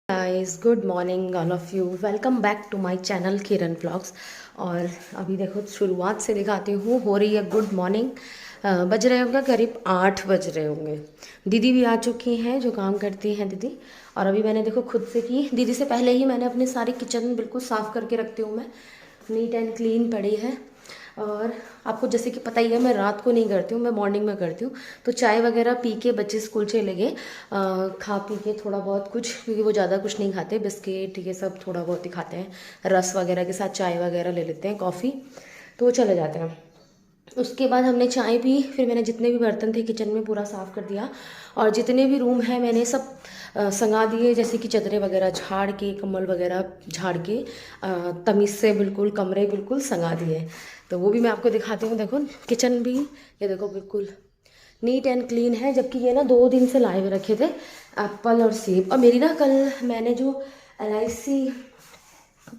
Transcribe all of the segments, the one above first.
Guys, good morning all of you. Welcome back to my channel Kiran vlogs. और अभी देखो शुरुआत से दिखाती हूँ, हो रही है गुड मॉर्निंग। बज रहे होंगे करीब 8 बज रहे होंगे। दीदी भी आ चुकी हैं, जो काम करती हैं दीदी। और अभी मैंने देखो खुद से की, दीदी से पहले ही मैंने अपनी सारी किचन बिल्कुल साफ़ करके रखती हूँ मैं, नीट एंड क्लीन पड़ी है। और आपको जैसे कि पता ही है, मैं रात को नहीं करती हूँ, मैं मॉर्निंग में करती हूँ। तो चाय वगैरह पी के बच्चे स्कूल चले गए, खा पी के थोड़ा बहुत कुछ, क्योंकि वो ज़्यादा कुछ नहीं खाते, बिस्किट ये सब थोड़ा बहुत ही खाते हैं, रस वगैरह के साथ चाय वगैरह ले लेते हैं, कॉफ़ी, तो वो चले जाते हैं। उसके बाद हमने चाय पी, फिर मैंने जितने भी बर्तन थे किचन में पूरा साफ़ कर दिया। और जितने भी रूम हैं मैंने सब संगा दिए, जैसे कि चादरें वगैरह झाड़ के, कम्बल वगैरह झाड़ के, तमीज़ से बिल्कुल कमरे बिल्कुल संगा दिए। तो वो भी मैं आपको दिखाती हूँ। देखो किचन भी, ये देखो बिल्कुल नीट एंड क्लीन है। जबकि ये ना 2 दिन से लाए हुए रखे थे एप्पल और सेब। और मेरी ना कल मैंने जो LIC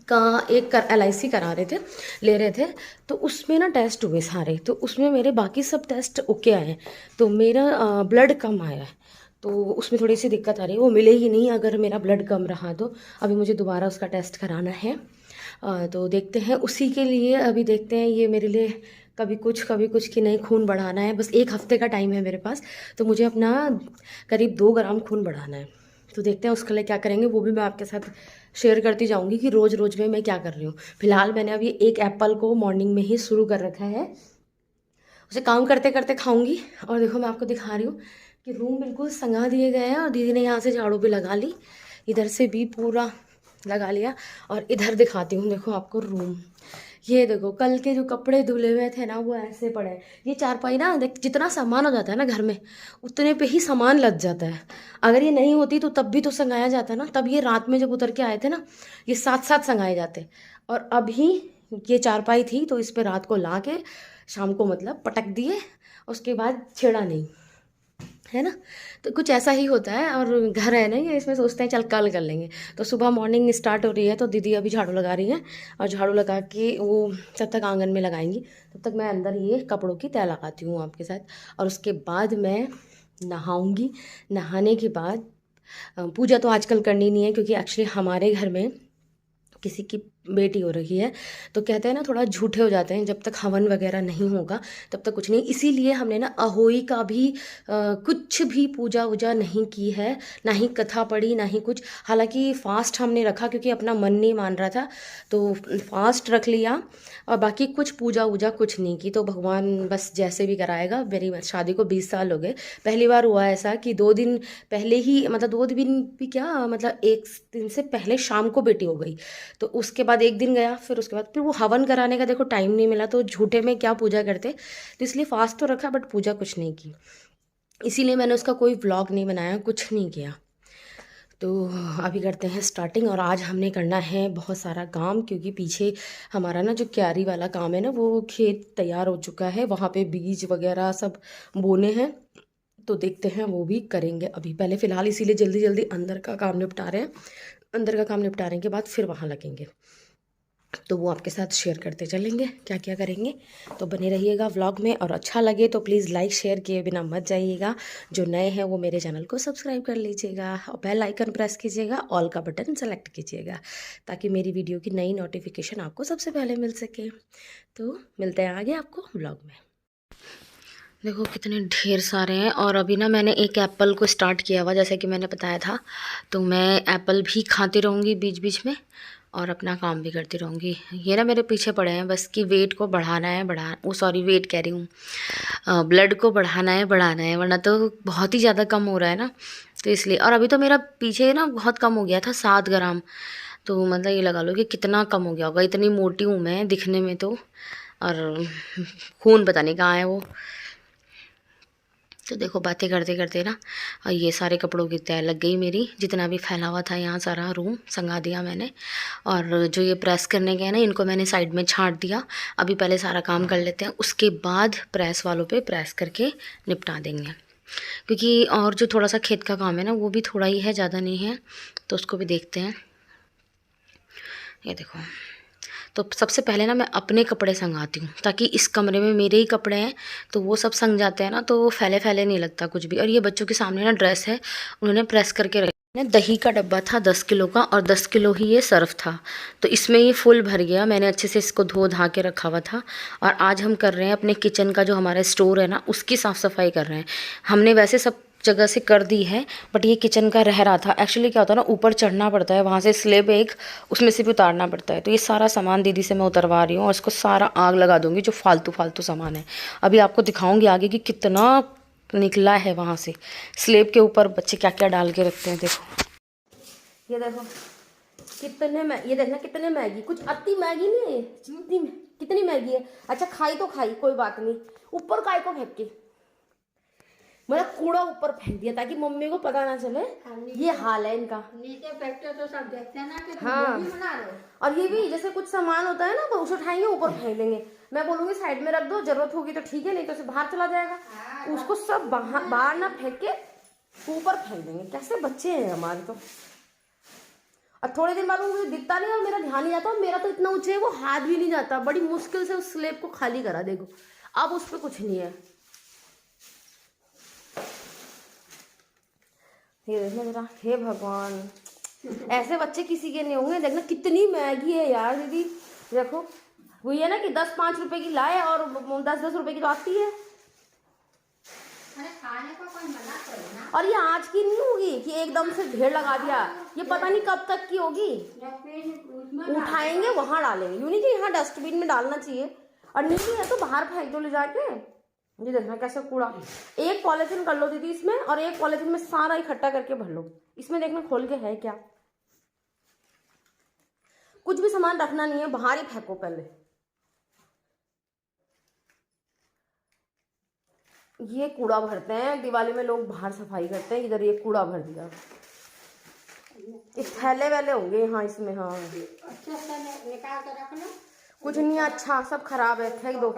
का एक LIC करा रहे थे, ले रहे थे, तो उसमें ना टेस्ट हुए सारे, तो उसमें मेरे बाकी सब टेस्ट ओके आए हैं। तो मेरा ब्लड कम आया है, तो उसमें थोड़ी सी दिक्कत आ रही है, वो मिले ही नहीं अगर मेरा ब्लड कम रहा तो। अभी मुझे दोबारा उसका टेस्ट कराना है। तो देखते हैं, उसी के लिए अभी देखते हैं। ये मेरे लिए कभी कुछ कि नहीं, खून बढ़ाना है। बस 1 हफ्ते का टाइम है मेरे पास, तो मुझे अपना करीब 2 ग्राम खून बढ़ाना है। तो देखते हैं उसके लिए क्या करेंगे, वो भी मैं आपके साथ शेयर करती जाऊंगी कि रोज़ रोज़ में मैं क्या कर रही हूँ। फिलहाल मैंने अभी एक एप्पल को मॉर्निंग में ही शुरू कर रखा है, उसे काम करते करते खाऊंगी। और देखो मैं आपको दिखा रही हूँ कि रूम बिल्कुल संगा दिए गए हैं, और दीदी ने यहाँ से झाड़ू भी लगा ली, इधर से भी पूरा लगा लिया। और इधर दिखाती हूँ, देखो आपको रूम। ये देखो कल के जो कपड़े धुले हुए थे ना, वो ऐसे पड़े हैं। ये चारपाई ना, देख जितना सामान हो जाता है ना घर में, उतने पे ही सामान लग जाता है। अगर ये नहीं होती तो तब भी तो संगाया जाता ना। तब ये रात में जब उतर के आए थे ना, ये साथ साथ संगाए जाते। और अभी ये चारपाई थी, तो इस पे रात को ला के शाम को मतलब पटक दिए, उसके बाद छेड़ा नहीं, है ना। तो कुछ ऐसा ही होता है। और घर है ना ये, इसमें सोचते हैं चल कल कर लेंगे। तो सुबह मॉर्निंग स्टार्ट हो रही है, तो दीदी अभी झाड़ू लगा रही हैं, और झाड़ू लगा के वो जब तक आंगन में लगाएंगी, तब तक मैं अंदर ये कपड़ों की तह लगाती हूँ आपके साथ। और उसके बाद मैं नहाऊंगी। नहाने के बाद पूजा तो आजकल करनी नहीं है, क्योंकि एक्चुअली हमारे घर में किसी की बेटी हो रही है, तो कहते हैं ना थोड़ा झूठे हो जाते हैं, जब तक हवन वगैरह नहीं होगा तब तक कुछ नहीं। इसीलिए हमने ना अहोई का भी कुछ भी पूजा वूजा नहीं की है, ना ही कथा पढ़ी, ना ही कुछ। हालांकि फास्ट हमने रखा, क्योंकि अपना मन नहीं मान रहा था, तो फास्ट रख लिया। और बाकी कुछ पूजा वूजा कुछ नहीं की। तो भगवान बस जैसे भी कराएगा। मेरी शादी को 20 साल हो गए, पहली बार हुआ ऐसा कि 2 दिन पहले ही, मतलब 2 दिन भी क्या, मतलब 1 दिन से पहले शाम को बेटी हो गई। तो उसके बाद 1 दिन गया, फिर वो हवन कराने का देखो टाइम नहीं मिला, तो झूठे में क्या पूजा करते। तो इसलिए फास्ट तो रखा, बट पूजा कुछ नहीं की। इसीलिए मैंने उसका कोई व्लॉग नहीं बनाया, कुछ नहीं किया। तो अभी करते हैं स्टार्टिंग। और आज हमने करना है बहुत सारा काम, क्योंकि पीछे हमारा ना जो क्यारी वाला काम है ना, वो खेत तैयार हो चुका है, वहाँ पे बीज वगैरह सब बोने हैं। तो देखते हैं, वो भी करेंगे अभी। पहले फ़िलहाल इसीलिए जल्दी जल्दी अंदर का काम निपटा रहे हैं। अंदर का काम निपटाने के बाद फिर वहाँ लगेंगे, तो वो आपके साथ शेयर करते चलेंगे क्या क्या करेंगे। तो बने रहिएगा व्लॉग में, और अच्छा लगे तो प्लीज़ लाइक शेयर किए बिना मत जाइएगा। जो नए हैं वो मेरे चैनल को सब्सक्राइब कर लीजिएगा, और बेल आइकन प्रेस कीजिएगा, ऑल का बटन सेलेक्ट कीजिएगा, ताकि मेरी वीडियो की नई नोटिफिकेशन आपको सबसे पहले मिल सके। तो मिलते हैं आगे आपको व्लॉग में। देखो कितने ढेर सारे हैं। और अभी ना मैंने एक एप्पल को स्टार्ट किया हुआ, जैसे कि मैंने बताया था। तो मैं एप्पल भी खाती रहूँगी बीच बीच में, और अपना काम भी करती रहूँगी। ये ना मेरे पीछे पड़े हैं, बस कि वेट को बढ़ाना है, वेट कह रही हूँ, ब्लड को बढ़ाना है, वरना तो बहुत ही ज़्यादा कम हो रहा है ना। तो इसलिए, और अभी तो मेरा पीछे ना बहुत कम हो गया था, 7 ग्राम। तो मतलब ये लगा लो कि कितना कम हो गया होगा। इतनी मोटी हूँ मैं दिखने में तो, और खून पता नहीं कहाँ है वो। तो देखो बातें करते करते ना, और ये सारे कपड़ों की तय लग गई मेरी। जितना भी फैला हुआ था यहाँ सारा रूम संगा दिया मैंने। और जो ये प्रेस करने गए ना, इनको मैंने साइड में छांट दिया। अभी पहले सारा काम कर लेते हैं, उसके बाद प्रेस वालों पे प्रेस करके निपटा देंगे। क्योंकि और जो थोड़ा सा खेत का काम है ना, वो भी थोड़ा ही है, ज़्यादा नहीं है, तो उसको भी देखते हैं। ये देखो, तो सबसे पहले ना मैं अपने कपड़े संगाती हूँ, ताकि इस कमरे में मेरे ही कपड़े हैं, तो वो सब संग जाते हैं ना, तो वो फैले फैले नहीं लगता कुछ भी। और ये बच्चों के सामने ना ड्रेस है, उन्होंने प्रेस करके दही का डब्बा था 10 किलो का और 10 किलो ही ये सर्फ था, तो इसमें ये फुल भर गया। मैंने अच्छे से इसको धो धा के रखा हुआ था और आज हम कर रहे हैं अपने किचन का जो हमारा स्टोर है ना, उसकी साफ़ सफाई कर रहे हैं। हमने वैसे सब जगह से कर दी है, बट ये किचन का रह रहा था। एक्चुअली क्या होता है ना, ऊपर चढ़ना पड़ता है, वहाँ से स्लेब एक, उसमें से भी उतारना पड़ता है। तो ये सारा सामान दीदी से मैं उतरवा रही हूँ और इसको सारा आग लगा दूँगी जो फालतू फालतू सामान है। अभी आपको दिखाऊँगी आगे कि कितना निकला है वहाँ से। स्लेब के ऊपर बच्चे क्या क्या डाल के रखते हैं, देखो ये देखो कितने ये देखना कितने मैगी, कुछ अति मैगी नहीं है, कितनी मैगी है। अच्छा खाई तो खाई, कोई बात नहीं, ऊपर काय को फेंक के, मैंने कूड़ा ऊपर फेंक दिया ताकि मम्मी को पता ना चले। ये हाल है इनका, नीचे फेंकते तो सब देखते हैं ना कि तुम हाँ। भी बना रहे हो। और ये भी जैसे कुछ सामान होता है ना, वो उसे उठाएंगे ऊपर फेंक देंगे। मैं बोलूंगी साइड में रख दो, जरूरत होगी तो ठीक है, नहीं तो उसे बाहर चला जाएगा। उसको सब बाहर ना फेंक के ऊपर फेंक देंगे। कैसे बच्चे हैं हमारे तो। और थोड़े दिन बाद मुझे दिखता नहीं और मेरा ध्यान नहीं जाता, और मेरा तो इतना ऊंचे है वो हाथ भी नहीं जाता। बड़ी मुश्किल से उस स्लेब को खाली करा, देखो अब उस पर कुछ नहीं है। ये देखना जरा, हे भगवान, ऐसे बच्चे किसी के नहीं होंगे। देखना कितनी मैगी है यार दीदी, देखो वो ये ना कि 10-5 रुपए की लाए और 10-10 रुपए की तो आती है। अरे खाने को कोई मना करे ना। और ये आज की नहीं होगी कि एकदम से ढेर लगा दिया, ये पता नहीं कब तक की होगी। उठाएंगे वहां डालेंगे, यूं नहीं कि यहाँ डस्टबिन में डालना चाहिए। और नहीं है तो बाहर फेंक दो ले जाके। ये देखना कैसा कूड़ा, एक पॉलिथीन कर लो दीदी इसमें, और एक पॉलिथीन में सारा इकट्ठा करके भर लो। इसमें देखना खोल के है क्या, कुछ भी सामान रखना नहीं है, बाहर ही फेंको पहले। ये कूड़ा भरते हैं दिवाली में लोग, बाहर सफाई करते हैं, इधर ये कूड़ा भर दिया। इस थैले वैले होंगे हाँ इसमें, हाँ अच्छा से निकाल के रख लो। कुछ नहीं है, अच्छा सब खराब है, फेंक दो।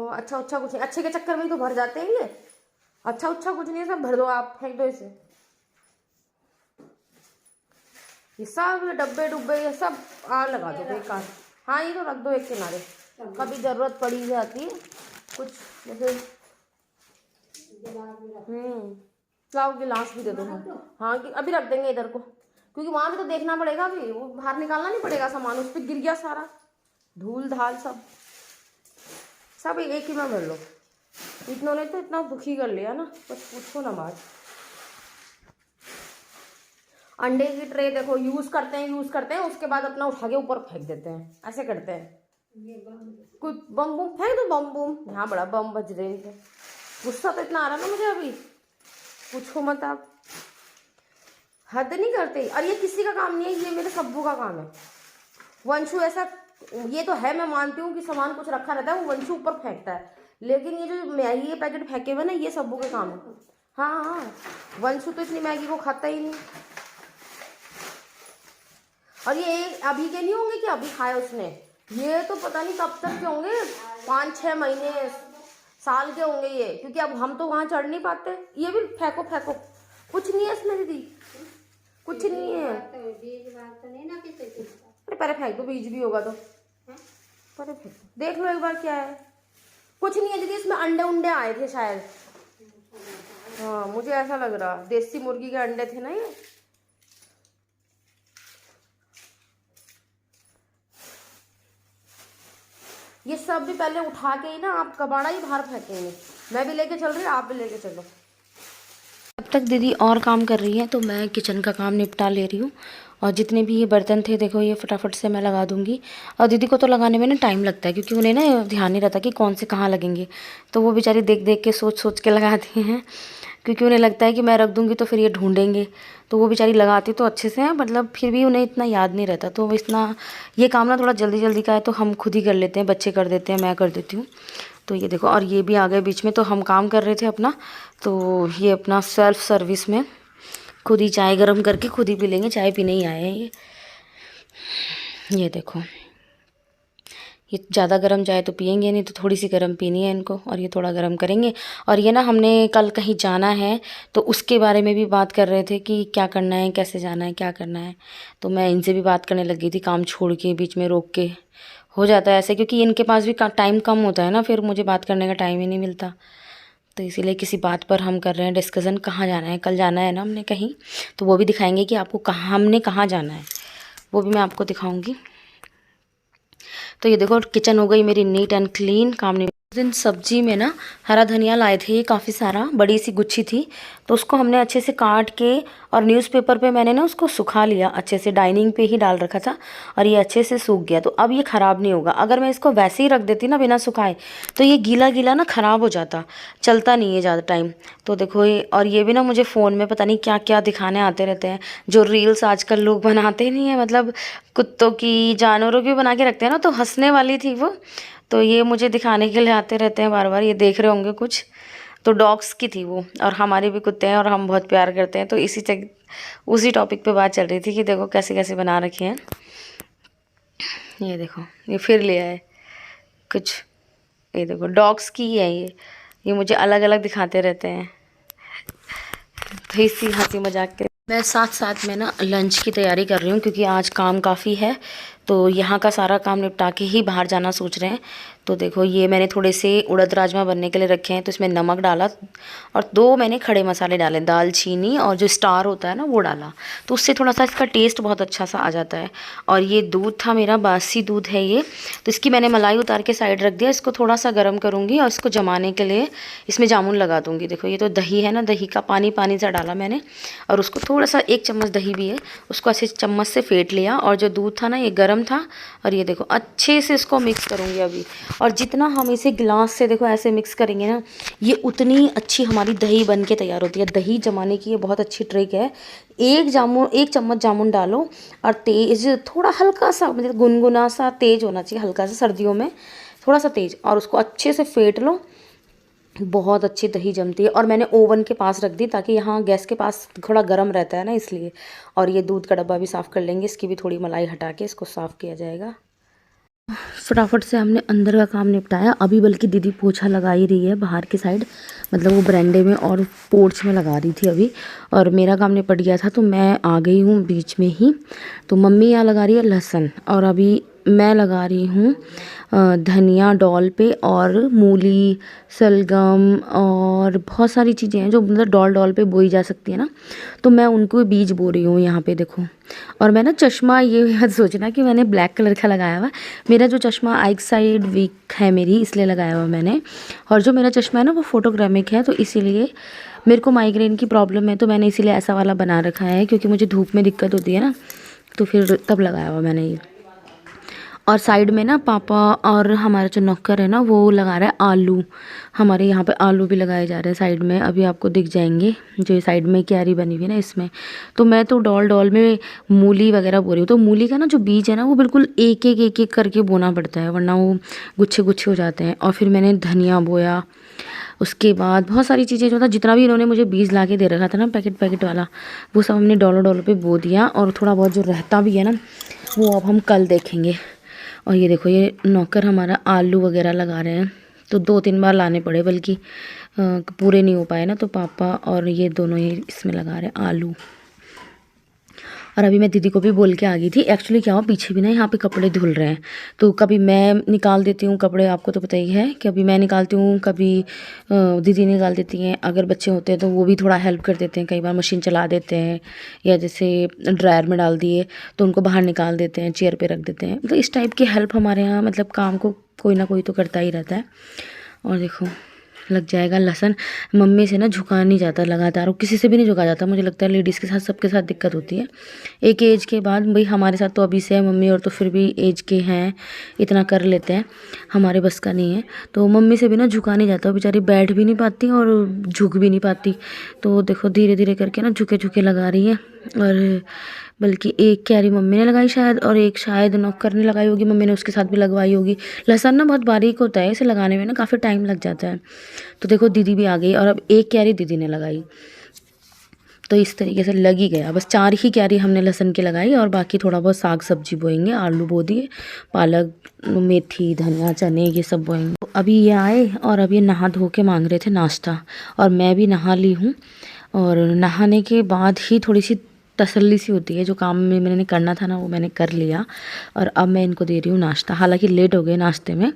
अच्छा अच्छा कुछ नहीं, अच्छे के चक्कर में ही तो भर जाते हैं ये। अच्छा अच्छा कुछ नहीं है, सब भर दो आप, फेंक दो इसे। ये सब डब्बे डुब्बे ये सब आग लगा दो बेकार। हाँ ये तो रख दो एक किनारे, कभी जरूरत पड़ी जाती है कुछ, जैसे लाओ गिलास भी दे दो। हाँ अभी रख देंगे इधर को, क्योंकि वहां भी तो देखना पड़ेगा, अभी वो बाहर निकालना नहीं पड़ेगा सामान, उस पर गिर गया सारा धूल धाल सब एक ही में भर लो। इन्होंने तो इतना दुखी कर लिया ना, बस पूछो ना बात। अंडे की ट्रे देखो, यूज करते हैं उसके बाद अपना उठा के ऊपर फेंक देते हैं, ऐसे करते हैं। कुछ बम बम फेंक दो, बम बम, यहाँ बड़ा बम बज रहे हैं। गुस्सा तो इतना आ रहा ना मुझे अभी, पूछो मत आप, हद नहीं करते। और ये किसी का काम नहीं है, ये मेरे सब्बू का काम है। वंशु ऐसा, ये तो है मैं मानती हूँ कि सामान कुछ रखा रहता है, वो वंशु ऊपर फेंकता है, लेकिन ये जो मैगी के पैकेट फेंके हुए ना, ये सब्बू के काम है। हाँ हाँ, वंशु तो इतनी मैगी को खाता ही नहीं। और ये अभी के नहीं होंगे कि अभी खाए उसने, ये तो पता नहीं कब तक के होंगे, 5-6 महीने साल के होंगे ये, क्योंकि अब हम तो वहां चढ़ नहीं पाते। ये भी फेंको, कुछ नहीं है इसमें दीदी, कुछ नहीं है। अरे पहले फेंक दो, बीज भी होगा तो पहले फेंक दो, देख लो एक बार क्या है। कुछ नहीं है दीदी, इसमें अंडे उंडे आए थे शायद, हाँ मुझे ऐसा लग रहा, देसी मुर्गी के अंडे थे ना ये सब भी पहले उठा के ही ना आप कबाड़ा ही बाहर फेंकेंगे। मैं भी लेके चल रही हूँ, आप भी लेके चलो। तब तक दीदी और काम कर रही है, तो मैं किचन का काम निपटा ले रही हूँ। और जितने भी ये बर्तन थे देखो, ये फटाफट से मैं लगा दूँगी। और दीदी को तो लगाने में ना टाइम लगता है, क्योंकि उन्हें ना ध्यान नहीं रहता कि कौन से कहाँ लगेंगे, तो वो बेचारी देख देख के सोच के लगाती हैं, क्योंकि उन्हें लगता है कि मैं रख दूँगी तो फिर ये ढूंढेंगे। तो वो बेचारी लगाती तो अच्छे से हैं, मतलब फिर भी उन्हें इतना याद नहीं रहता। तो इतना ये काम ना थोड़ा जल्दी जल्दी का है, तो हम खुद ही कर लेते हैं, बच्चे कर देते हैं, मैं कर देती हूँ। तो ये देखो, और ये भी आ गए बीच में, तो हम काम कर रहे थे अपना, तो ये अपना सेल्फ सर्विस में खुद ही चाय गर्म करके खुद ही पी लेंगे, चाय पीने ही आए हैं ये देखो, ये ज़्यादा गर्म चाय तो पियेंगे नहीं, तो थोड़ी सी गर्म पीनी है इनको, और ये थोड़ा गर्म करेंगे। और ये ना हमने कल कहीं जाना है, तो उसके बारे में भी बात कर रहे थे कि क्या करना है, कैसे जाना है, क्या करना है। तो मैं इनसे भी बात करने लगी थी, काम छोड़ के बीच में रोक के, हो जाता है ऐसे, क्योंकि इनके पास भी टाइम कम होता है ना, फिर मुझे बात करने का टाइम ही नहीं मिलता। तो इसीलिए किसी बात पर हम कर रहे हैं डिस्कशन, कहाँ जाना है। कल जाना है ना हमने कहीं, तो वो भी दिखाएंगे कि आपको हमने कहाँ जाना है, वो भी मैं आपको दिखाऊंगी। तो ये देखो किचन हो गई मेरी नीट एंड क्लीन, काम नहीं। उस दिन सब्जी में ना हरा धनिया लाए थे, ये काफ़ी सारा, बड़ी सी गुच्छी थी, तो उसको हमने अच्छे से काट के और न्यूज़पेपर पे मैंने ना उसको सुखा लिया अच्छे से, डाइनिंग पे ही डाल रखा था और ये अच्छे से सूख गया। तो अब ये ख़राब नहीं होगा। अगर मैं इसको वैसे ही रख देती ना बिना सुखाए, तो ये गीला गीला ना ख़राब हो जाता, चलता नहीं है ज़्यादा टाइम। तो देखो ये, और ये भी ना मुझे फ़ोन में पता नहीं क्या क्या दिखाने आते रहते हैं, जो रील्स आजकल लोग बनाते नहीं है, मतलब कुत्तों की, जानवरों की बना के रखते हैं ना, तो हंसने वाली थी वो। तो ये मुझे दिखाने के लिए आते रहते हैं बार बार, ये देख रहे होंगे कुछ। तो डॉग्स की थी वो, और हमारे भी कुत्ते हैं और हम बहुत प्यार करते हैं, तो उसी टॉपिक पे बात चल रही थी कि देखो कैसे कैसे बना रखे हैं। ये देखो ये फिर लिया है कुछ, ये देखो डॉग्स की ही है ये मुझे अलग अलग दिखाते रहते हैं। तो इसी हंसी मजाक के मैं साथ साथ में ना लंच की तैयारी कर रही हूँ, क्योंकि आज काम काफ़ी है, तो यहाँ का सारा काम निपटा के ही बाहर जाना सोच रहे हैं। तो देखो ये मैंने थोड़े से उड़द राजमा बनने के लिए रखे हैं, तो इसमें नमक डाला और 2 मैंने खड़े मसाले डाले, दालचीनी और जो स्टार होता है ना वो डाला, तो उससे थोड़ा सा इसका टेस्ट बहुत अच्छा सा आ जाता है। और ये दूध था मेरा, बासी दूध है ये, तो इसकी मैंने मलाई उतार के साइड रख दिया। इसको थोड़ा सा गर्म करूँगी और इसको जमाने के लिए इसमें जामुन लगा दूँगी। देखो ये तो दही है ना, दही का पानी पानी सा डाला मैंने, और उसको थोड़ा सा 1 चम्मच दही भी है, उसको अच्छे चम्मच से फेंट लिया। और जो दूध था ना ये गर्म था, और ये देखो अच्छे से इसको मिक्स करूँगी अभी। और जितना हम इसे गिलास से देखो ऐसे मिक्स करेंगे ना, ये उतनी अच्छी हमारी दही बन के तैयार होती है। दही जमाने की ये बहुत अच्छी ट्रिक है। 1 चम्मच जामुन डालो और तेज, थोड़ा हल्का सा, मतलब गुनगुना सा तेज होना चाहिए, हल्का सा, सर्दियों में थोड़ा सा तेज, और उसको अच्छे से फेंट लो। बहुत अच्छी दही जमती है। और मैंने ओवन के पास रख दी, ताकि यहाँ गैस के पास थोड़ा गर्म रहता है ना, इसलिए। और ये दूध का डब्बा भी साफ़ कर लेंगे, इसकी भी थोड़ी मलाई हटा के इसको साफ़ किया जाएगा। फटाफट से हमने अंदर का काम निपटाया। अभी बल्कि दीदी पोछा लगा ही रही है बाहर की साइड, मतलब वो बरामदे में और पोर्च में लगा रही थी अभी, और मेरा काम निपट गया था तो मैं आ गई हूँ बीच में ही। तो मम्मी यहाँ लगा रही है लहसुन, और अभी मैं लगा रही हूँ धनिया डॉल पे, और मूली, सलगम और बहुत सारी चीज़ें हैं जो मतलब डॉल पे बोई जा सकती है ना, तो मैं उनको बीज बो रही हूँ यहाँ पे देखो। और मैं ना चश्मा, ये मत सोचना कि मैंने ब्लैक कलर का लगाया हुआ, मेरा जो चश्मा आई साइड वीक है मेरी, इसलिए लगाया हुआ मैंने। और जो मेरा चश्मा है ना वो फोटोग्रामिक है, तो इसीलिए मेरे को माइग्रेन की प्रॉब्लम है, तो मैंने इसीलिए ऐसा वाला बना रखा है, क्योंकि मुझे धूप में दिक्कत होती है ना, तो फिर तब लगाया हुआ मैंने ये। और साइड में ना पापा और हमारा जो नौकर है ना वो लगा रहा है आलू, हमारे यहाँ पे आलू भी लगाए जा रहे हैं साइड में, अभी आपको दिख जाएंगे जो ये साइड में क्यारी बनी हुई है ना इसमें। तो मैं तो डॉल में मूली वगैरह बो रही हूँ। तो मूली का ना जो बीज है ना वो बिल्कुल एक एक करके बोना पड़ता है, वरना वो गुच्छे गुच्छे हो जाते हैं। और फिर मैंने धनिया बोया, उसके बाद बहुत सारी चीज़ें जो था, जितना भी इन्होंने मुझे बीज ला के दे रखा था ना पैकेट वाला, वो सब हमने डॉलर पे बो दिया। और थोड़ा बहुत जो रहता भी है ना वो अब हम कल देखेंगे। और ये देखो ये नौकर हमारा आलू वगैरह लगा रहे हैं, तो 2-3 बार लाने पड़े, बल्कि पूरे नहीं हो पाए ना, तो पापा और ये दोनों ही इसमें लगा रहे हैं आलू। और अभी मैं दीदी को भी बोल के आ गई थी। एक्चुअली क्या हुआ, पीछे भी ना यहाँ पे कपड़े धुल रहे हैं, तो कभी मैं निकाल देती हूँ कपड़े, आपको तो पता ही है कि अभी मैं निकालती हूँ, कभी दीदी निकाल देती हैं। अगर बच्चे होते हैं तो वो भी थोड़ा हेल्प कर देते हैं, कई बार मशीन चला देते हैं, या जैसे ड्रायर में डाल दिए तो उनको बाहर निकाल देते हैं, चेयर पर रख देते हैं। मतलब इस टाइप की हेल्प हमारे यहाँ, मतलब काम को कोई ना कोई तो करता ही रहता है। और देखो लग जाएगा लहसुन। मम्मी से ना झुका नहीं जाता लगातार, और किसी से भी नहीं झुका जाता, मुझे लगता है लेडीज़ के साथ सबके साथ दिक्कत होती है एक एज के बाद। भाई हमारे साथ तो अभी से है मम्मी, और तो फिर भी एज के हैं, इतना कर लेते हैं, हमारे बस का नहीं है। तो मम्मी से भी ना झुका नहीं जाता, बेचारी बैठ भी नहीं पाती और झुक भी नहीं पाती। तो देखो धीरे धीरे करके ना झुके झुके लगा रही है। और बल्कि एक क्यारी मम्मी ने लगाई शायद, और एक शायद नौकर ने लगाई होगी, मम्मी ने उसके साथ भी लगवाई होगी। लहसुन ना बहुत बारीक होता है, इसे लगाने में ना काफ़ी टाइम लग जाता है। तो देखो दीदी भी आ गई, और अब एक क्यारी दीदी ने लगाई, तो इस तरीके से लग ही गया। बस 4 ही क्यारी हमने लहसुन की लगाई, और बाकी थोड़ा बहुत साग सब्जी बोएंगे, आलू बो दिए, पालक, मेथी, धनिया, चने, ये सब बोएंगे। तो अभी ये आए और अब ये नहा धो के मांग रहे थे नाश्ता, और मैं भी नहा ली हूँ। और नहाने के बाद ही थोड़ी सी तसल्ली सी होती है। जो काम में मैंने करना था ना वो मैंने कर लिया, और अब मैं इनको दे रही हूँ नाश्ता। हालांकि लेट हो गए नाश्ते में,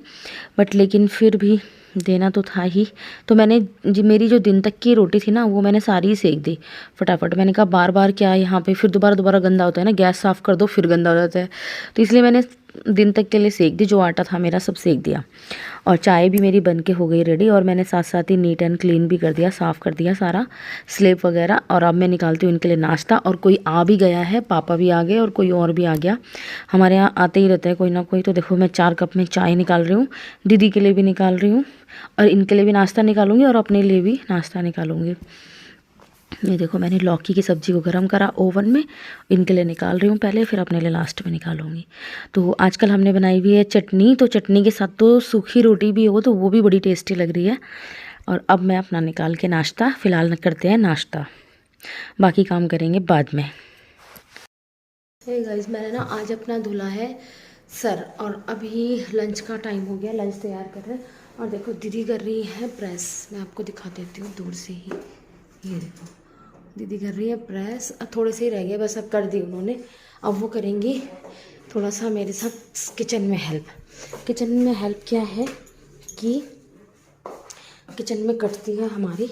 बट लेकिन फिर भी देना तो था ही। तो मैंने मेरी जो दिन तक की रोटी थी ना वो मैंने सारी ही सेक दी फटाफट। मैंने कहा बार बार क्या यहाँ पे फिर दोबारा गंदा होता है ना, गैस साफ़ कर दो फिर गंदा हो जाता है, तो इसलिए मैंने दिन तक के लिए सेक दी। जो आटा था मेरा सब सेक दिया, और चाय भी मेरी बन के हो गई रेडी। और मैंने साथ साथ ही नीट एंड क्लीन भी कर दिया, साफ़ कर दिया सारा स्लेब वगैरह। और अब मैं निकालती हूँ इनके लिए नाश्ता। और कोई आ भी गया है, पापा भी आ गए और कोई और भी आ गया। हमारे यहाँ आते ही रहते हैं कोई ना कोई। तो देखो मैं 4 कप में चाय निकाल रही हूँ, दीदी के लिए भी निकाल रही हूँ, और इनके लिए भी नाश्ता निकालूंगी, और अपने लिए भी नाश्ता निकालूंगी। ये देखो मैंने लौकी की सब्ज़ी को गर्म करा ओवन में, इनके लिए निकाल रही हूँ पहले, फिर अपने लिए लास्ट में निकालूंगी। तो आजकल हमने बनाई हुई है चटनी, तो चटनी के साथ तो सूखी रोटी भी हो तो वो भी बड़ी टेस्टी लग रही है। और अब मैं अपना निकाल के नाश्ता, फ़िलहाल करते हैं नाश्ता, बाकी काम करेंगे बाद में। हे गाइस, मैंने ना आज अपना धुला है सर, और अभी लंच का टाइम हो गया, लंच तैयार कर रहे हैं। और देखो दीदी कर रही है प्रेस, मैं आपको दिखा देती हूँ दूर से ही। ये देखो दीदी कर रही है प्रेस, थोड़े से ही रह गए बस, अब कर दी उन्होंने। अब वो करेंगी थोड़ा सा मेरे साथ किचन में हेल्प। किचन में हेल्प क्या है कि किचन में कटती है हमारी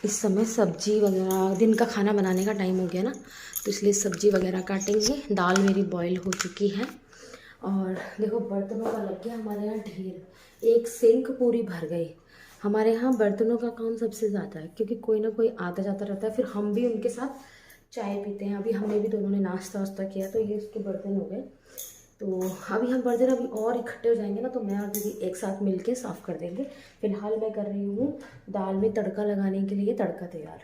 इस समय सब्जी वगैरह। दिन का खाना बनाने का टाइम हो गया ना, तो इसलिए सब्जी वगैरह काटेंगे। दाल मेरी बॉईल हो चुकी है, और देखो बर्तनों का लग गया हमारे यहाँ ढेर, एक सिंक पूरी भर गई। हमारे यहाँ बर्तनों का काम सबसे ज़्यादा है, क्योंकि कोई ना कोई आता जाता रहता है, फिर हम भी उनके साथ चाय पीते हैं। अभी हमने भी दोनों ने नाश्ता वास्ता किया, तो ये उसके बर्तन हो गए। तो अभी हम बर्तन अभी और इकट्ठे हो जाएंगे ना, तो मैं और दीदी एक साथ मिलके साफ़ कर देंगे। फिलहाल मैं कर रही हूँ दाल में तड़का लगाने के लिए तड़का तैयार।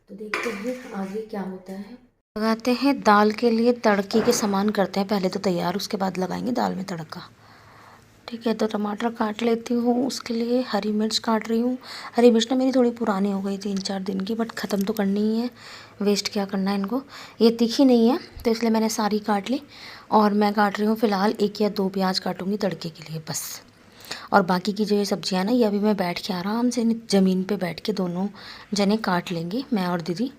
तो देखते हैं आगे क्या होता है। लगाते हैं दाल के लिए तड़के के सामान करते हैं पहले तो तैयार, उसके बाद लगाएंगे दाल में तड़का। ठीक है, तो टमाटर काट लेती हूँ, उसके लिए हरी मिर्च काट रही हूँ। हरी मिर्च ना मेरी थोड़ी पुरानी हो गई 3-4 दिन की, बट ख़त्म तो करनी ही है, वेस्ट क्या करना है इनको। ये तीखी नहीं है तो इसलिए मैंने सारी काट ली। और मैं काट रही हूँ फ़िलहाल 1 या 2 प्याज काटूँगी तड़के के लिए बस। और बाकी की जो ये सब्जियाँ ना, ये अभी मैं बैठ के आराम से ज़मीन पे बैठ के दोनों जने काट लेंगे, मैं और दीदी।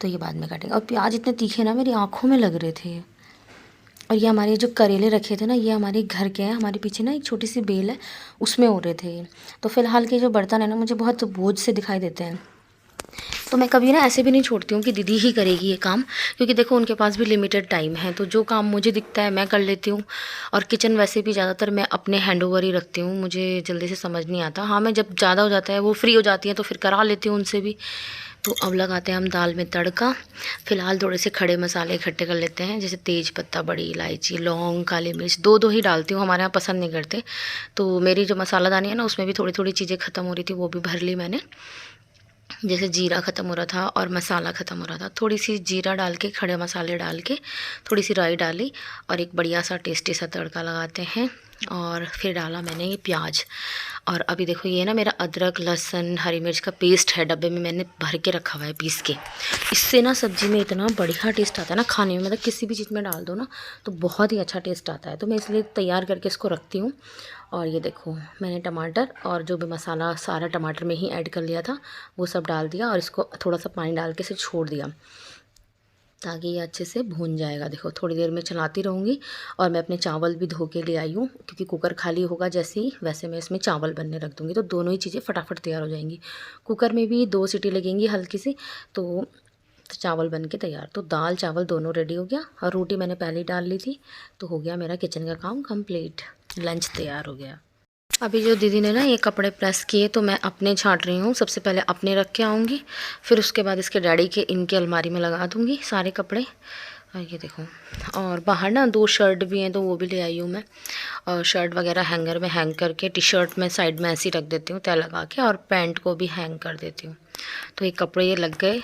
तो ये बाद में काटेंगे। और प्याज इतने तीखे ना मेरी आँखों में लग रहे थे। और ये हमारे जो करेले रखे थे ना, ये हमारे घर के हैं, हमारे पीछे ना एक छोटी सी बेल है, उसमें हो रहे थे। तो फ़िलहाल के जो बर्तन है ना मुझे बहुत बोझ से दिखाई देते हैं, तो मैं कभी ना ऐसे भी नहीं छोड़ती हूँ कि दीदी ही करेगी ये काम, क्योंकि देखो उनके पास भी लिमिटेड टाइम है। तो जो काम मुझे दिखता है मैं कर लेती हूँ। और किचन वैसे भी ज़्यादातर मैं अपने हैंड ओवर ही रखती हूँ, मुझे जल्दी से समझ नहीं आता। हाँ, मैं जब ज़्यादा हो जाता है, वो फ्री हो जाती हैं तो फिर करा लेती हूँ उनसे भी। तो अब लगाते हैं हम दाल में तड़का। फ़िलहाल थोड़े से खड़े मसाले इकट्ठे कर लेते हैं, जैसे तेज पत्ता, बड़ी इलायची, लौंग, काली मिर्च। 2-2 ही डालती हूँ, हमारे यहाँ पसंद नहीं करते। तो मेरी जो मसालादानी है ना उसमें भी थोड़ी थोड़ी चीज़ें ख़त्म हो रही थी, वो भी भर ली मैंने। जैसे जीरा ख़त्म हो रहा था और मसाला ख़त्म हो रहा था, थोड़ी सी जीरा डाल के, खड़े मसाले डाल के, थोड़ी सी राई डाली, और एक बढ़िया सा टेस्टी सा तड़का लगाते हैं। और फिर डाला मैंने ये प्याज। और अभी देखो ये ना मेरा अदरक, लहसुन, हरी मिर्च का पेस्ट है, डब्बे में मैंने भर के रखा हुआ है पीस के। इससे ना सब्ज़ी में इतना बढ़िया टेस्ट आता है ना खाने में, मतलब किसी भी चीज़ में डाल दो ना तो बहुत ही अच्छा टेस्ट आता है। तो मैं इसलिए तैयार करके इसको रखती हूँ। और ये देखो मैंने टमाटर और जो भी मसाला सारा टमाटर में ही ऐड कर लिया था वो सब डाल दिया, और इसको थोड़ा सा पानी डाल के इसे छोड़ दिया ताकि ये अच्छे से भून जाएगा। देखो थोड़ी देर में चलाती रहूँगी। और मैं अपने चावल भी धो के ले आई हूँ, क्योंकि कुकर खाली होगा जैसे ही वैसे मैं इसमें चावल बनने रख दूँगी, तो दोनों ही चीज़ें फटाफट तैयार हो जाएंगी। कुकर में भी 2 सीटी लगेंगी हल्की सी, तो चावल बन के तैयार। तो दाल चावल दोनों रेडी हो गया, और रोटी मैंने पहले ही डाल ली थी। तो हो गया मेरा किचन का काम कंप्लीट, लंच तैयार हो गया। अभी जो दीदी ने ना ये कपड़े प्रेस किए, तो मैं अपने छाँट रही हूँ। सबसे पहले अपने रख के आऊँगी, फिर उसके बाद इसके डैडी के इनके अलमारी में लगा दूँगी सारे कपड़े। और ये देखो, और बाहर ना 2 शर्ट भी हैं तो वो भी ले आई हूँ मैं। और शर्ट वगैरह हैंगर में हैंग करके, टी शर्ट में साइड में ऐसे ही रख देती हूँ तय लगा के, और पैंट को भी हैंग कर देती हूँ। तो ये कपड़े ये लग गए।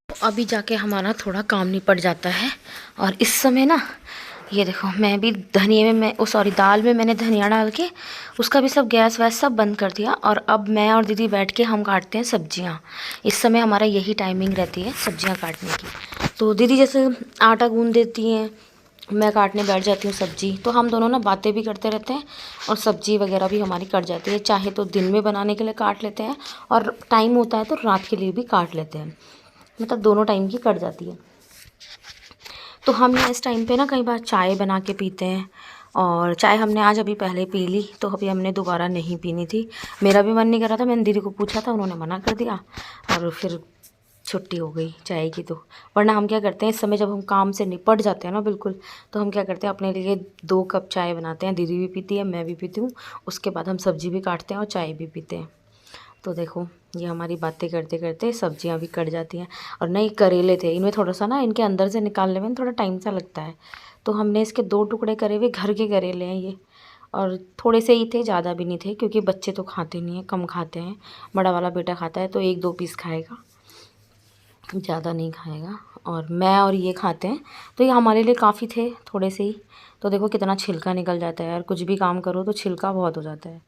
तो अभी जाके हमारा थोड़ा काम निपट जाता है। और इस समय ना ये देखो मैं भी धनिया में दाल में मैंने धनिया डाल के उसका भी सब गैस वैस सब बंद कर दिया। और अब मैं और दीदी बैठ के हम काटते हैं सब्जियां। इस समय हमारा यही टाइमिंग रहती है सब्जियां काटने की। तो दीदी जैसे आटा गूंद देती हैं, मैं काटने बैठ जाती हूँ सब्जी। तो हम दोनों ना बातें भी करते रहते हैं, और सब्जी वगैरह भी हमारी कट जाती है। चाहे तो दिन में बनाने के लिए काट लेते हैं, और टाइम होता है तो रात के लिए भी काट लेते हैं। मतलब दोनों टाइम की कट जाती है। तो हम यहाँ इस टाइम पे ना कई बार चाय बना के पीते हैं, और चाय हमने आज अभी पहले पी ली, तो अभी हमने दोबारा नहीं पीनी थी। मेरा भी मन नहीं कर रहा था, मैंने दीदी को पूछा था, उन्होंने मना कर दिया और फिर छुट्टी हो गई चाय की। तो वरना हम क्या करते हैं, इस समय जब हम काम से निपट जाते हैं ना बिल्कुल, तो हम क्या करते हैं, अपने लिए 2 कप चाय बनाते हैं। दीदी भी पीती है, मैं भी पीती हूँ। उसके बाद हम सब्ज़ी भी काटते हैं और चाय भी पीते हैं। तो देखो ये हमारी बातें करते करते सब्जियां भी कट जाती हैं। और नहीं, करेले थे, इनमें थोड़ा सा ना इनके अंदर से निकालने में थोड़ा टाइम सा लगता है। तो हमने इसके 2 टुकड़े करे हुए, घर के करेले हैं ये, और थोड़े से ही थे, ज़्यादा भी नहीं थे, क्योंकि बच्चे तो खाते नहीं हैं, कम खाते हैं। बड़ा वाला बेटा खाता है तो 1-2 पीस खाएगा, ज़्यादा नहीं खाएगा। और मैं और ये खाते हैं, तो ये हमारे लिए काफ़ी थे, थोड़े से ही। तो देखो कितना छिलका निकल जाता है यार, कुछ भी काम करो तो छिलका बहुत हो जाता है।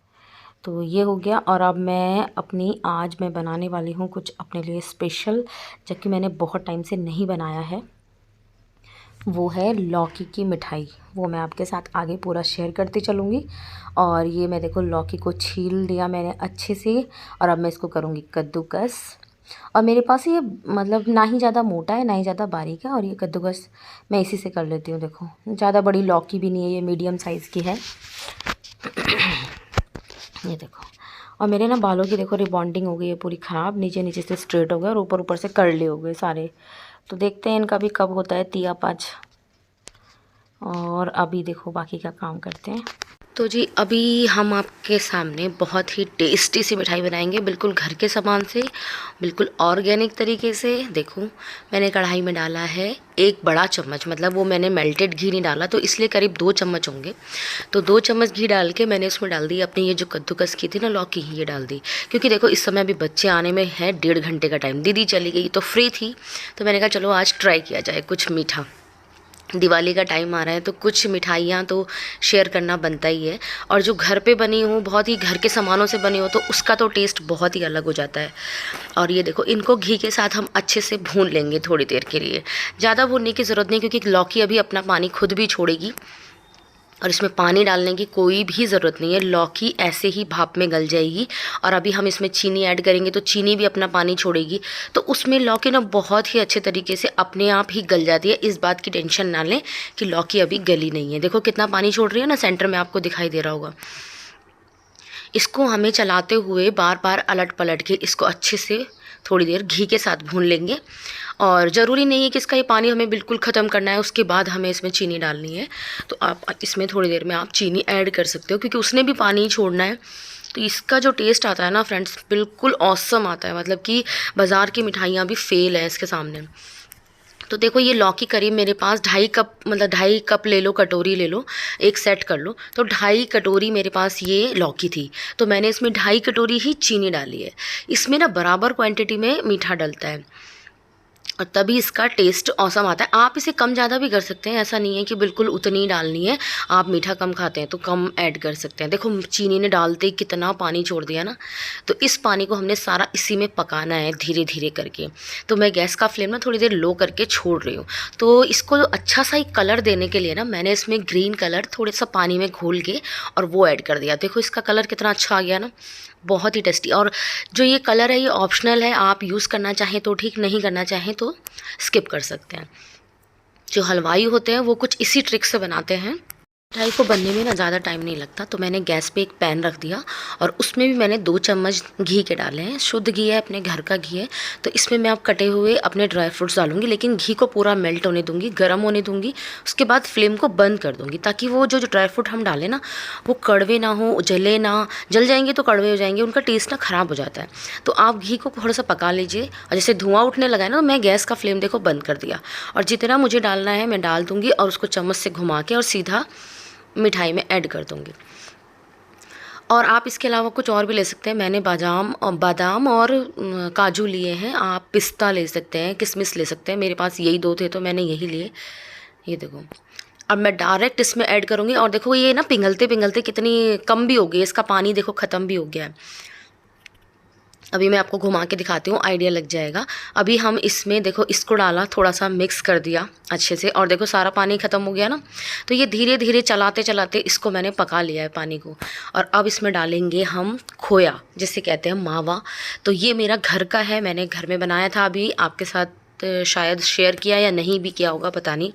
तो ये हो गया। और अब आज मैं बनाने वाली हूँ कुछ अपने लिए स्पेशल, जबकि मैंने बहुत टाइम से नहीं बनाया है। वो है लौकी की मिठाई। वो मैं आपके साथ आगे पूरा शेयर करती चलूँगी। और ये मैं देखो लौकी को छील लिया मैंने अच्छे से, और अब मैं इसको करूँगी कद्दूकस। और मेरे पास ये मतलब ना ही ज़्यादा मोटा है ना ही ज़्यादा बारीक है, और ये कद्दूकस मैं इसी से कर लेती हूँ। देखो ज़्यादा बड़ी लौकी भी नहीं है, ये मीडियम साइज़ की है। ये देखो। और मेरे ना बालों की देखो रिबॉन्डिंग हो गई है पूरी ख़राब, नीचे नीचे से स्ट्रेट हो गए और ऊपर ऊपर से कर्ली हो गए सारे। तो देखते हैं इनका भी कब होता है तिया पाँच। और अभी देखो बाकी का काम करते हैं। तो जी अभी हम आपके सामने बहुत ही टेस्टी सी मिठाई बनाएंगे, बिल्कुल घर के सामान से, बिल्कुल ऑर्गेनिक तरीके से। देखो मैंने कढ़ाई में डाला है 1 बड़ा चम्मच, मतलब वो मैंने मेल्टेड घी नहीं डाला, तो इसलिए करीब 2 चम्मच होंगे। तो 2 चम्मच घी डाल के मैंने उसमें डाल दी अपनी ये जो कद्दूकस की थी ना लौकी, ये डाल दी। क्योंकि देखो इस समय अभी बच्चे आने में है 1.5 घंटे का टाइम, दीदी चली गई तो फ्री थी, तो मैंने कहा चलो आज ट्राई किया जाए कुछ मीठा। दिवाली का टाइम आ रहा है तो कुछ मिठाइयाँ तो शेयर करना बनता ही है। और जो घर पे बनी हो, बहुत ही घर के सामानों से बनी हो, तो उसका तो टेस्ट बहुत ही अलग हो जाता है। और ये देखो इनको घी के साथ हम अच्छे से भून लेंगे थोड़ी देर के लिए। ज़्यादा भूनने की ज़रूरत नहीं, क्योंकि लौकी अभी अपना पानी खुद भी छोड़ेगी, और इसमें पानी डालने की कोई भी ज़रूरत नहीं है। लौकी ऐसे ही भाप में गल जाएगी। और अभी हम इसमें चीनी ऐड करेंगे तो चीनी भी अपना पानी छोड़ेगी, तो उसमें लौकी ना बहुत ही अच्छे तरीके से अपने आप ही गल जाती है। इस बात की टेंशन ना लें कि लौकी अभी गली नहीं है। देखो कितना पानी छोड़ रही है ना, सेंटर में आपको दिखाई दे रहा होगा। इसको हमें चलाते हुए बार बार अलट पलट के इसको अच्छे से थोड़ी देर घी के साथ भून लेंगे। और ज़रूरी नहीं है कि इसका ये पानी हमें बिल्कुल ख़त्म करना है, उसके बाद हमें इसमें चीनी डालनी है। तो आप इसमें थोड़ी देर में आप चीनी ऐड कर सकते हो, क्योंकि उसने भी पानी ही छोड़ना है। तो इसका जो टेस्ट आता है ना फ्रेंड्स, बिल्कुल ऑसम आता है, मतलब कि बाज़ार की मिठाइयाँ भी फेल है इसके सामने। तो देखो ये लौकी करीब मेरे पास 2.5 कप, मतलब 2.5 कप ले लो, कटोरी ले लो, एक सेट कर लो। तो 2.5 कटोरी मेरे पास ये लौकी थी, तो मैंने इसमें 2.5 कटोरी ही चीनी डाली है। इसमें ना बराबर क्वांटिटी में मीठा डलता है, और तभी इसका टेस्ट औसम आता है। आप इसे कम ज़्यादा भी कर सकते हैं, ऐसा नहीं है कि बिल्कुल उतनी ही डालनी है। आप मीठा कम खाते हैं तो कम ऐड कर सकते हैं। देखो चीनी ने डालते ही कितना पानी छोड़ दिया ना, तो इस पानी को हमने सारा इसी में पकाना है धीरे धीरे करके। तो मैं गैस का फ्लेम ना थोड़ी देर लो करके छोड़ रही हूँ। तो इसको अच्छा सा एक कलर देने के लिए ना मैंने इसमें ग्रीन कलर थोड़ा सा पानी में घोल के और वो ऐड कर दिया। देखो इसका कलर कितना अच्छा आ गया ना, बहुत ही टेस्टी। और जो ये कलर है ये ऑप्शनल है, आप यूज़ करना चाहें तो ठीक, नहीं करना चाहें तो स्किप कर सकते हैं। जो हलवाई होते हैं वो कुछ इसी ट्रिक से बनाते हैं। मिठाई को बनने में ना ज़्यादा टाइम नहीं लगता। तो मैंने गैस पे एक पैन रख दिया, और उसमें भी मैंने 2 चम्मच घी के डाले हैं। शुद्ध घी है, अपने घर का घी है। तो इसमें मैं अब कटे हुए अपने ड्राई फ्रूट्स डालूंगी, लेकिन घी को पूरा मेल्ट होने दूंगी, गर्म होने दूंगी। उसके बाद फ्लेम को बंद कर दूंगी, ताकि वो जो ड्राई फ्रूट हम डालें ना वो कड़वे ना हो, जले ना। जल जाएंगे तो कड़वे हो जाएंगे, उनका टेस्ट ना ख़राब हो जाता है। तो आप घी को थोड़ा सा पका लीजिए, और जैसे धुआं उठने लगा है ना, तो मैं गैस का फ्लेम देखो बंद कर दिया, और जितना मुझे डालना है मैं डाल दूँगी, और उसको चम्मच से घुमा के और सीधा मिठाई में ऐड कर दूँगी। और आप इसके अलावा कुछ और भी ले सकते हैं। मैंने बादाम और काजू लिए हैं, आप पिस्ता ले सकते हैं, किशमिश ले सकते हैं। मेरे पास यही 2 थे तो मैंने यही लिए। ये देखो अब मैं डायरेक्ट इसमें ऐड करूँगी, और देखो ये ना पिघलते पिघलते कितनी कम भी हो गई, इसका पानी देखो ख़त्म भी हो गया है। अभी मैं आपको घुमा के दिखाती हूँ, आइडिया लग जाएगा। अभी हम इसमें देखो इसको डाला, थोड़ा सा मिक्स कर दिया अच्छे से, और देखो सारा पानी ख़त्म हो गया ना। तो ये धीरे धीरे चलाते चलाते इसको मैंने पका लिया है पानी को। और अब इसमें डालेंगे हम खोया, जिसे कहते हैं मावा। तो ये मेरा घर का है, मैंने घर में बनाया था, अभी आपके साथ शायद शेयर किया या नहीं भी किया होगा, पता नहीं।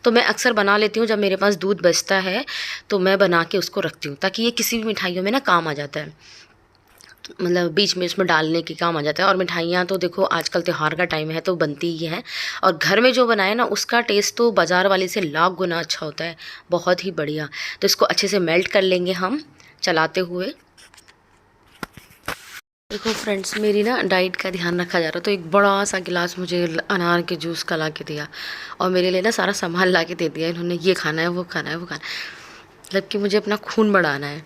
तो मैं अक्सर बना लेती हूँ, जब मेरे पास दूध बचता है तो मैं बना के उसको रखती हूँ, ताकि ये किसी भी मिठाइयों में ना काम आ जाता है, मतलब बीच में इसमें डालने के काम आ जाता है। और मिठाइयाँ तो देखो आजकल त्योहार का टाइम है तो बनती ही है, और घर में जो बनाए ना उसका टेस्ट तो बाज़ार वाले से लाख गुना अच्छा होता है, बहुत ही बढ़िया। तो इसको अच्छे से मेल्ट कर लेंगे हम चलाते हुए। देखो फ्रेंड्स, मेरी ना डाइट का ध्यान रखा जा रहा, तो एक बड़ा सा गिलास मुझे अनार के जूस का ला के दिया, और मेरे लिए ना सारा सामान ला के दे दिया इन्होंने, ये खाना है वो खाना है वो खाना है, मतलब कि मुझे अपना खून बढ़ाना है।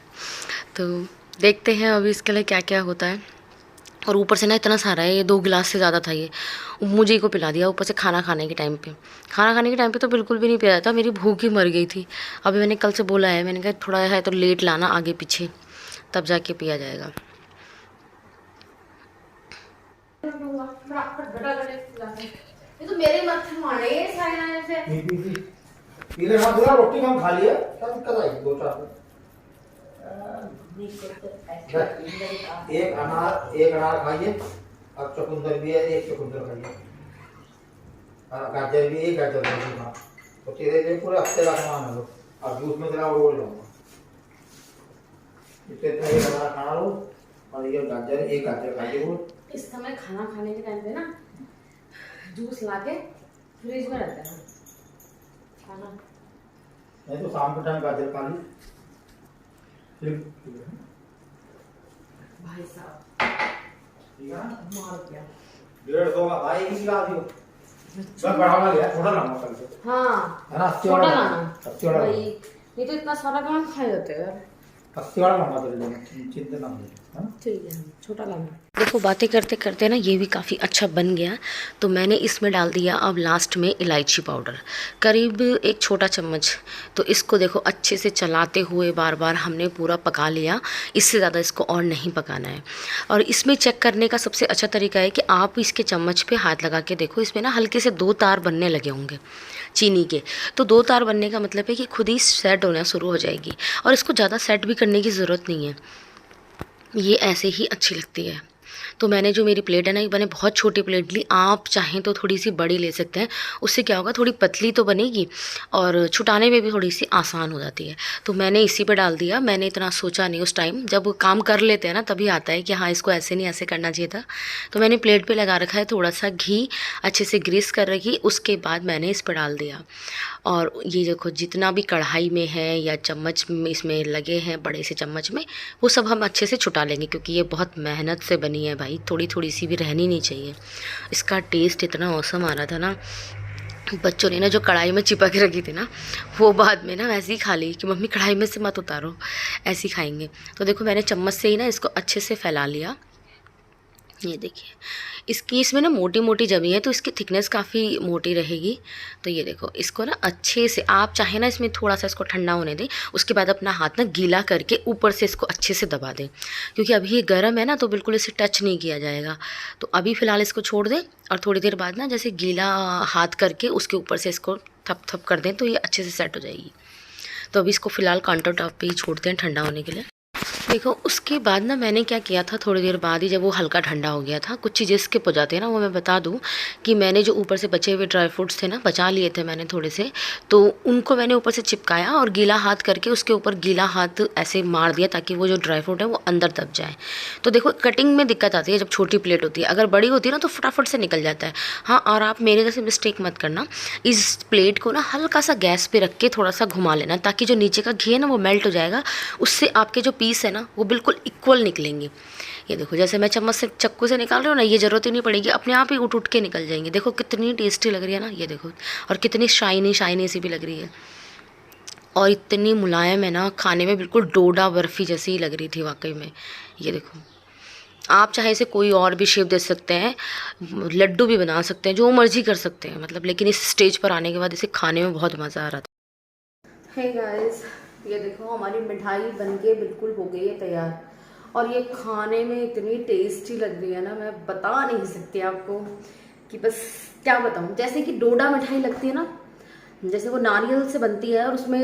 तो देखते हैं अभी इसके लिए क्या क्या होता है। और ऊपर से ना इतना सारा है, ये 2 गिलास से ज़्यादा था, ये मुझे ही को पिला दिया ऊपर से खाना खाने के टाइम पे। खाना खाने के टाइम पे तो बिल्कुल भी नहीं पिया था, मेरी भूख ही मर गई थी। अभी मैंने कल से बोला है, मैंने कहा थोड़ा है तो लेट लाना आगे पीछे, तब जाके पिया जाएगा। ये तो मेरे मत्थे मारे सारे आने से। इधर हाथ धोया, रोटी हम खा लिए, क्या दिक्कत आई? 2-4 एक अनार खाइए, अब चुकंदर भी है, एक चुकंदर खाइए, गाजर भी, एक गाजर खाइए। तो तेरे लिए पूरे हफ्ते का सामान है लो, अब जूस में तेरा रोल लाऊंगा, इससे इतना एक अनार खाना लो, और ये गाजर, एक गाजर खाइए वो। इस समय खाना खाने के टाइम पे ना जूस लाके फ्रिज में रहता है खाना। नहीं तो शाम के टाइम गाजर खा ली। भाई साहब ठीक है ना, मार दिया। 150 का भाई की खिला दियो, मैं बड़ा वाला लिया, छोटा लाऊंगा कल से। हाँ है ना, 80 छोटा वाला लाना 80 वाला भाई, नहीं तो इतना सारा काम खाए जाते हैं यार। 80 वाला लाऊंगा तेरे लिए, चिंता ना हो। ठीक है छोटा लाना। देखो बातें करते करते ना ये भी काफ़ी अच्छा बन गया, तो मैंने इसमें डाल दिया अब लास्ट में इलायची पाउडर, करीब 1 छोटा चम्मच। तो इसको देखो अच्छे से चलाते हुए बार बार हमने पूरा पका लिया, इससे ज़्यादा इसको और नहीं पकाना है। और इसमें चेक करने का सबसे अच्छा तरीका है कि आप इसके चम्मच पे हाथ लगा के देखो, इसमें ना हल्के से 2 तार बनने लगे होंगे चीनी के। तो 2 तार बनने का मतलब है कि खुद ही सेट होना शुरू हो जाएगी, और इसको ज़्यादा सेट भी करने की ज़रूरत नहीं है, ये ऐसे ही अच्छी लगती है। तो मैंने जो मेरी प्लेट है ना, ये मैंने बहुत छोटी प्लेट ली, आप चाहें तो थोड़ी सी बड़ी ले सकते हैं, उससे क्या होगा थोड़ी पतली तो बनेगी और छुटाने में भी थोड़ी सी आसान हो जाती है। तो मैंने इसी पे डाल दिया, मैंने इतना सोचा नहीं उस टाइम, जब काम कर लेते हैं ना तभी आता है कि हाँ इसको ऐसे नहीं ऐसे करना चाहिए था। तो मैंने प्लेट पे लगा रखा है, थोड़ा सा घी अच्छे से ग्रीस कर रखी, उसके बाद मैंने इस पर डाल दिया। और ये देखो जितना भी कढ़ाई में है या चम्मच में इसमें लगे हैं बड़े से चम्मच में, वो सब हम अच्छे से छुटा लेंगे, क्योंकि ये बहुत मेहनत से बनी है भाई, थोड़ी थोड़ी सी भी रहनी नहीं चाहिए। इसका टेस्ट इतना औसम आ रहा था ना, बच्चों ने ना जो कढ़ाई में चिपक के रखी थी ना, वो बाद में ना वैसे ही खा ली कि मम्मी कढ़ाई में से मत उतारो, ऐसे ही खाएंगे। तो देखो मैंने चम्मच से ही ना इसको अच्छे से फैला लिया। ये देखिए इसकी इसमें ना मोटी मोटी जमी है, तो इसकी थिकनेस काफ़ी मोटी रहेगी। तो ये देखो इसको ना अच्छे से, आप चाहे ना इसमें थोड़ा सा इसको ठंडा होने दें, उसके बाद अपना हाथ ना गीला करके ऊपर से इसको अच्छे से दबा दें, क्योंकि अभी ये गर्म है ना तो बिल्कुल इसे टच नहीं किया जाएगा। तो अभी फ़िलहाल इसको छोड़ दें, और थोड़ी देर बाद ना जैसे गीला हाथ करके उसके ऊपर से इसको थप थप कर दें, तो ये अच्छे से सेट हो जाएगी। तो अभी इसको फ़िलहाल काउंटर टॉप पे ही छोड़ते हैं ठंडा होने के लिए। देखो उसके बाद ना मैंने क्या किया था, थोड़ी देर बाद ही जब वो हल्का ठंडा हो गया था, कुछ चीज़ें स्किप हो जाती है ना, वो मैं बता दूं कि मैंने जो ऊपर से बचे हुए ड्राई फ्रूट्स थे ना, बचा लिए थे मैंने थोड़े से, तो उनको मैंने ऊपर से चिपकाया और गीला हाथ करके उसके ऊपर गीला हाथ ऐसे मार दिया, ताकि वो जो ड्राई फ्रूट है वो अंदर दब जाए। तो देखो कटिंग में दिक्कत आती है जब छोटी प्लेट होती है, अगर बड़ी होती है ना तो फटाफट से निकल जाता है। हाँ, और आप मेरे जैसे मिस्टेक मत करना, इस प्लेट को ना हल्का सा गैस पे रख के थोड़ा सा घुमा लेना, ताकि जो नीचे का घी है ना वो मेल्ट हो जाएगा, उससे आपके जो पीस है ना वो बिल्कुल इक्वल निकलेंगे। ये देखो जैसे मैं चम्मच से चक्कू से निकाल रही हूँ ना, ये ज़रूरत ही नहीं पड़ेगी, अपने आप ही उठ उठ के निकल जाएंगे। देखो कितनी टेस्टी लग रही है ना, ये देखो, और कितनी शाइनी शाइनी सी भी लग रही है, और इतनी मुलायम है ना, खाने में बिल्कुल डोडा बर्फ़ी जैसी ही लग रही थी वाकई में। ये देखो आप चाहे इसे कोई और भी शेप दे सकते हैं, लड्डू भी बना सकते हैं, जो मर्जी कर सकते हैं मतलब, लेकिन इस स्टेज पर आने के बाद इसे खाने में बहुत मज़ा आ रहा था। हे गाइस, ये देखो हमारी मिठाई बनके बिल्कुल हो गई है तैयार, और ये खाने में इतनी टेस्टी लग रही है ना, मैं बता नहीं सकती आपको कि बस क्या बताऊँ। जैसे कि डोडा मिठाई लगती है ना, जैसे वो नारियल से बनती है और उसमें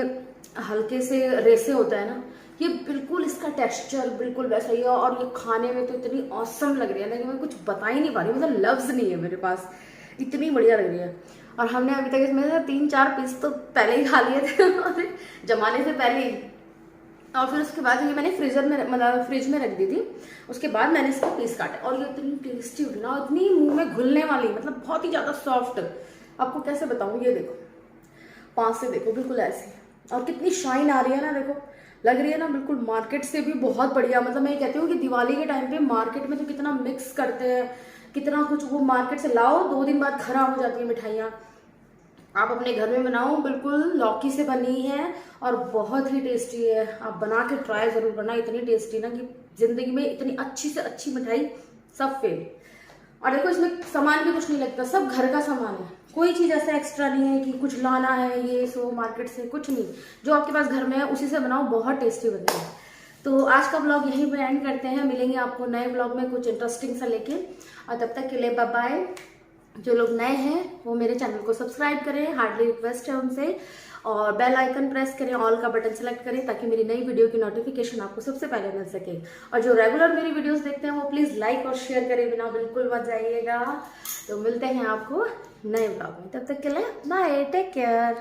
हल्के से रेसे होता है ना, ये बिल्कुल इसका टेक्सचर बिल्कुल वैसा ही है, और ये खाने में तो इतनी औसम लग रही है ना कि मैं कुछ बता ही नहीं पा रही, मतलब लफ्ज़ नहीं है मेरे पास। इतनी बढ़िया लग रही है। और हमने अभी तक इसमें से 3-4 पीस तो पहले ही खा लिए थे जमाने से पहले ही। और फिर उसके बाद ये मैंने फ्रीजर में मतलब फ्रिज में रख दी थी। उसके बाद मैंने इसके पीस काटे और ये इतनी टेस्टी हुई ना, इतनी मुंह में घुलने वाली, मतलब बहुत ही ज़्यादा सॉफ्ट। आपको कैसे बताऊँ, ये देखो पास से देखो, बिल्कुल ऐसी। और कितनी शाइन आ रही है ना, देखो लग रही है ना बिल्कुल मार्केट से भी बहुत बढ़िया। मतलब मैं कहती हूँ कि दिवाली के टाइम पे मार्केट में तो कितना मिक्स करते हैं, कितना कुछ, वो मार्केट से लाओ 2 दिन बाद खराब हो जाती है मिठाइयाँ। आप अपने घर में बनाओ, बिल्कुल लौकी से बनी है और बहुत ही टेस्टी है। आप बना के ट्राई ज़रूर करना, इतनी टेस्टी ना कि ज़िंदगी में इतनी अच्छी से अच्छी मिठाई सब फेल। और देखो इसमें सामान भी कुछ नहीं लगता, सब घर का सामान है, कोई चीज़ ऐसा एक्स्ट्रा नहीं है कि कुछ लाना है ये सो मार्केट से, कुछ नहीं। जो आपके पास घर में है उसी से बनाओ, बहुत टेस्टी बनती है। तो आज का ब्लॉग यहीं पे एंड करते हैं, मिलेंगे आपको नए ब्लॉग में कुछ इंटरेस्टिंग सा लेके। और तब तक के लिए बाय बाय। जो लोग नए हैं वो मेरे चैनल को सब्सक्राइब करें, हार्डली रिक्वेस्ट है उनसे, और बेल आइकन प्रेस करें, ऑल का बटन सेलेक्ट करें ताकि मेरी नई वीडियो की नोटिफिकेशन आपको सबसे पहले मिल सके। और जो रेगुलर मेरी वीडियोस देखते हैं वो प्लीज़ लाइक और शेयर करें बिना, बिल्कुल मत जाइएगा। तो मिलते हैं आपको नए ब्लॉग में, तब तक के लिए बाय, टेक केयर।